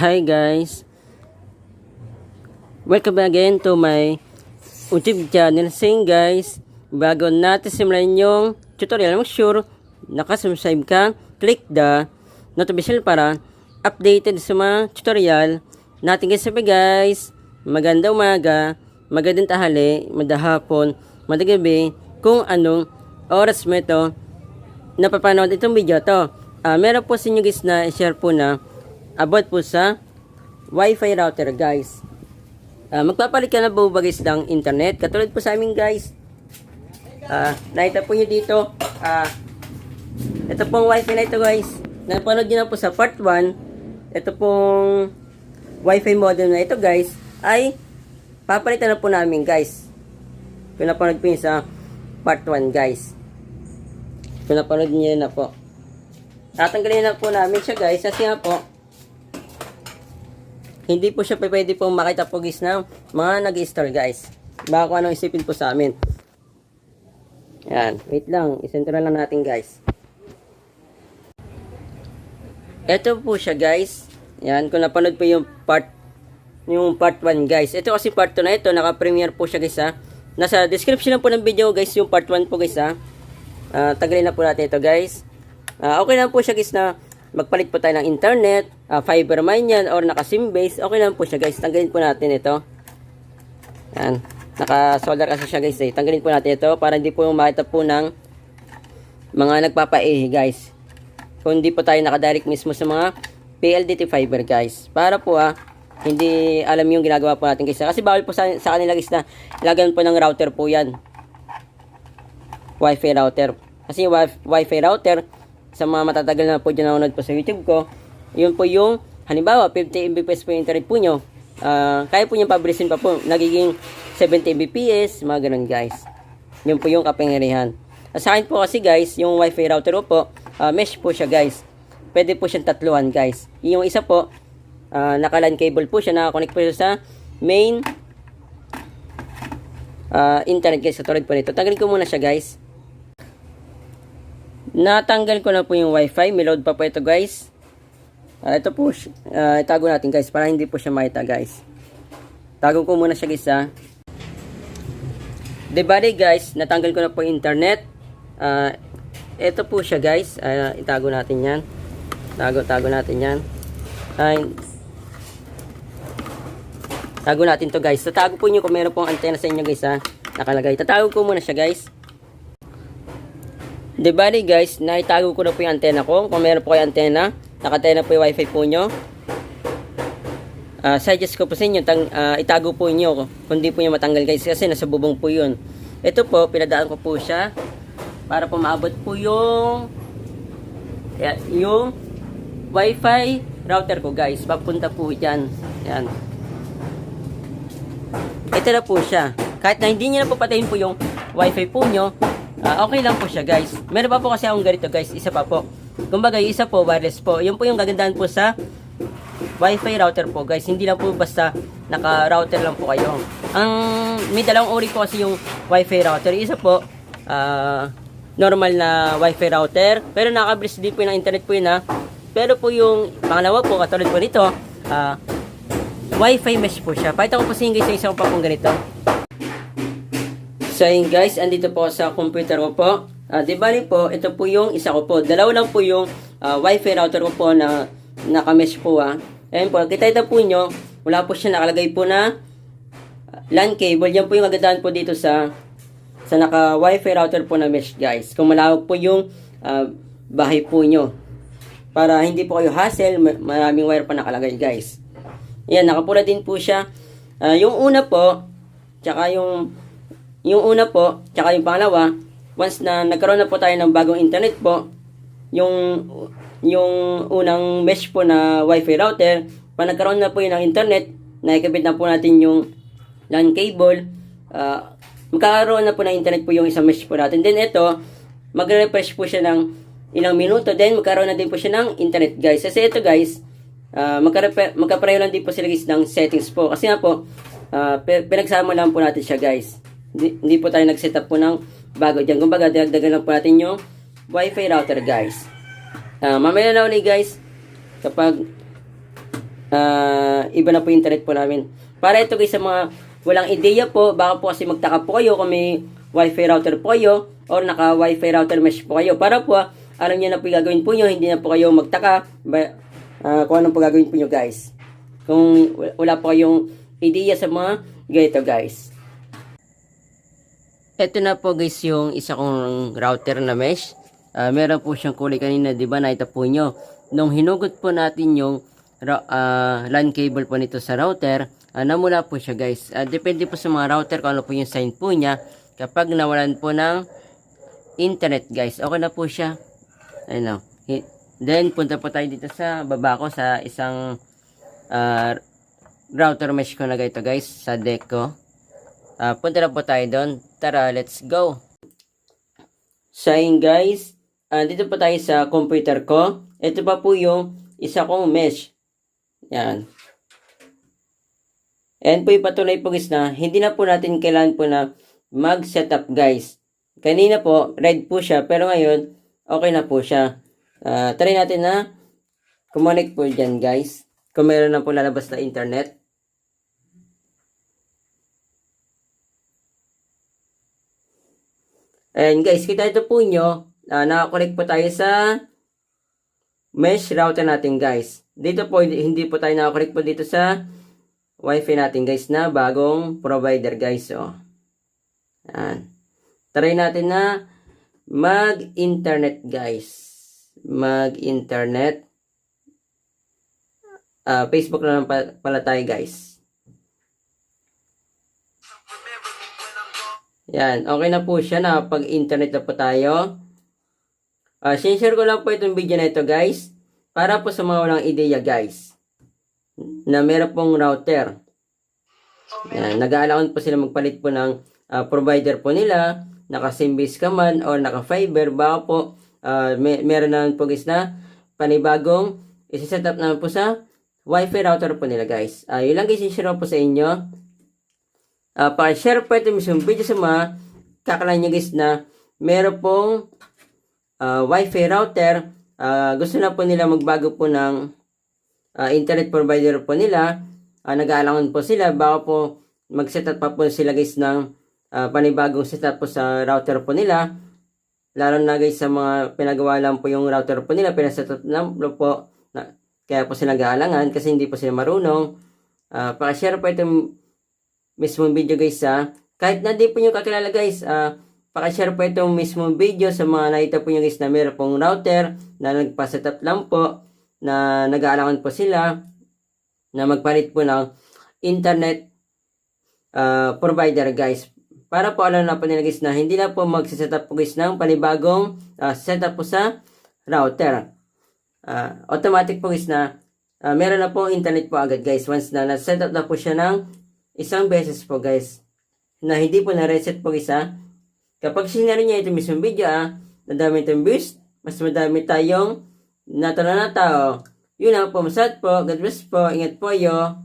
Hi guys, welcome again to my YouTube channel. Saying guys, bago natin simulan yung tutorial, make sure nakasubscribe ka, click the notification para updated sa mga tutorial natin guys. Magandang umaga, magandang tahali, madahapon, madagabi, kung anong oras mo ito napapanood itong video to. Meron po sa inyo guys na i-share po na about po sa Wi-Fi router guys. Magpapalit ka na po ba guys ng internet? Katulad po sa amin guys. Nakita po nyo dito. Ito pong Wi-Fi na ito guys. Napanood nyo na po sa part 1. Ito pong Wi-Fi modem na ito guys. Ay papalitan na po namin guys. Kung napanood po yun sa part 1 guys. Kung napanood nyo na po. Tatanggalin na po namin siya guys. Kasi nga po, hindi po siya pwede pong makita po guys ng mga nag-install guys. Baka kung anong isipin po sa amin. Yan. Wait lang. Isentral lang natin guys. Ito po siya guys. Yan. Kung napanood po yung part 1 guys. Ito kasi part 2 na ito. Naka-premiere po siya guys ha. Nasa description lang po ng video guys yung part 1 po guys ha. Tagalin na po natin ito guys. Okay lang po siya guys na magpalit po tayo ng internet, fiber man yan or naka-sim base. Okay lang po siya guys. Tanggalin po natin ito. Yan. Naka-solder kasi siya guys eh. Tanggalin po natin ito para hindi po makita po ng mga nagpapa-ehe guys. Kung hindi po tayo naka-direct mismo sa mga PLDT fiber guys. Para po hindi alam yung ginagawa po natin guys. Kasi bawal po sa kanila guys na ilagyan po ng router po yan. Wi-Fi router. Kasi yung Wi-Fi router, sa mga matatagal na po dyan nanonood po sa YouTube ko, yun po yung, halimbawa, 50 Mbps po yung internet po nyo. Kaya po nyo pabrisin pa po, nagiging 70 Mbps, mga ganun guys. Yun po yung kapangyarihan. Sa akin po kasi guys, yung Wi-Fi router po, mesh po siya guys. Pwede po siyang tatluhan guys. Yung isa po, naka-LAN cable po siya, nakakonect po siya sa main internet guys. Sa tulad po nito. Tanggalin ko muna siya guys. Natanggal ko na po yung Wi-Fi. May load pa po ito guys. Ito po, itago natin guys para hindi po siya makita guys. Tago ko muna siya guys Debali guys, natanggal ko na po yung internet. Ito po siya guys. Itago natin yan. Tago natin yan. Tago natin to guys. Tatago po nyo kung meron pong antena sa inyo guys nakalagay. Tatago ko muna siya guys. Debali guys, naitago ko na po yung antena ko. Kung meron po kayo antena, nakatena po yung wifi po nyo. Suggest ko po sa inyo, itago po nyo kung di po nyo matanggal guys kasi nasa bubong po yun. Ito po, pinadaan ko po siya para po maabot po yung wifi router ko guys. Papunta po dyan. Yan. Ito na po siya. Kahit na hindi nyo na po patayin po yung wifi po nyo, okay lang po siya guys. Meron pa po kasi akong ganito guys. Isa pa po. Kumbaga yung isa po wireless po. Yun po yung gagandahan po sa Wi-Fi router po guys. Hindi lang po basta naka-router lang po kayo. May dalawang uri po kasi yung Wi-Fi router. Isa po normal na Wi-Fi router. Pero nakabris din po yung internet po yun Pero po yung pangalawa po katulad po nito Wi-Fi mesh po siya. Pakita ko po sa inyo guys yung isang pa pong ganito. So yun guys, andito po sa computer ko po. Di bali po, ito po yung isa ko po. Dalawa lang po yung Wi-Fi router ko po na naka-mesh po Ayan po, kita po nyo, wala po siya nakalagay po na LAN cable. Yan po yung agadahan po dito sa naka-Wi-Fi router po na mesh guys. Kung malawak po yung bahay po nyo. Para hindi po kayo hassle, maraming wire pa nakalagay guys. Ayan, nakapula din po siya. Yung una po, tsaka yung una po, tsaka yung pangalawa, once na nagkaroon na po tayo ng bagong internet po, yung unang mesh po na Wi-Fi router, pag nagkaroon na po yun ng internet, nakikabit na po natin yung LAN cable, magkakaroon na po ng internet po yung isang mesh po natin. Then ito, magre-refresh po siya ng ilang minuto, then magkaroon na din po siya ng internet guys. Kasi ito guys, magkapareho lang din po sila guys ng settings po. Kasi nga po, pinagsama lang po natin siya guys. Hindi po tayo nag-setup po ng bago dyan. Kumbaga, dagdagan lang po natin yung Wi-Fi router guys. Mamaya na ulit guys, kapag iba na po yung internet po namin. Para ito guys sa mga walang ideya po, baka po kasi magtaka po kayo kung may wifi router po kayo or naka wifi router mesh po kayo. Para po alam niyo na po yung gagawin po nyo, hindi na po kayo magtaka kung anong po gagawin po nyo guys. Kung wala po kayong ideya sa mga ganito guys. Ito na po guys yung isa kong router na mesh. Meron po siyang kulay kanina, di ba? Nakita po nyo. Nung hinugot po natin yung LAN cable po nito sa router, namula po siya guys. Depende po sa mga router kung ano po yung sign po niya. Kapag nawalan po ng internet guys, okay na po siya. Ayun. Then punta po tayo dito sa baba ko sa isang router mesh ko na ganito guys, sa deck ko. Punta na po tayo doon. Tara, let's go. So ayun guys, dito po tayo sa computer ko. Ito pa po yung isa kong mesh. Yan. And po yung patunay po guys na hindi na po natin kailangan po na mag-setup guys. Kanina po, red po siya. Pero ngayon, okay na po siya. Try natin na connect po dyan guys. Kung meron na po lalabas na internet. And guys, kita ito po nyo. Nakakonect po tayo sa mesh router natin guys. Dito po, hindi po tayo nakakonect po dito sa wifi natin guys na bagong provider guys. So, yan. Try natin na mag-internet guys. Mag-internet. Facebook na lang pala tayo guys. Yan. Okay na po siya. Nakapag-internet na po tayo. Sinishare ko lang po itong video na ito guys. Para po sa mga walang ideya guys. Na meron pong router. Yan. Nag-aalaon po sila magpalit po ng provider po nila. Naka-Symbiose ka man or naka-fiber. Baka po meron naman po guys na panibagong isi-set up naman po sa wifi router po nila guys. Yun lang guys, i-share po sa inyo. Pa-share po ito mismo video sa mga kakalan nyo guys na meron pong wifi router. Gusto na po nila magbago po ng internet provider po nila. Nag-aalangan po sila. Baka po mag-setup pa po sila guys ng panibagong setup po sa router po nila. Lalo na guys sa mga pinagawa lang po yung router po nila. Pinasetup na po. Kaya po sila nag-aalangan kasi hindi po sila marunong. Pa-share po itong mismong video guys kahit na di po nyo kakilala guys, pakishare po itong mismong video sa mga nakita po nyo guys na meron pong router na nagpa-setup lang po, na nag-aalangan po sila na magpalit po ng internet provider guys, para po alam na po nila guys na hindi na po magsisetup po guys ng panibagong setup po sa router. Automatic po guys na meron na po internet po agad guys once na na-setup na po siya ng isang beses po guys, na hindi po na-reset po guys Kapag sinari niya itong mismong video nadami itong views, mas madami tayong natala na tao. Yun lang po, masad po, God bless po, ingat po yo.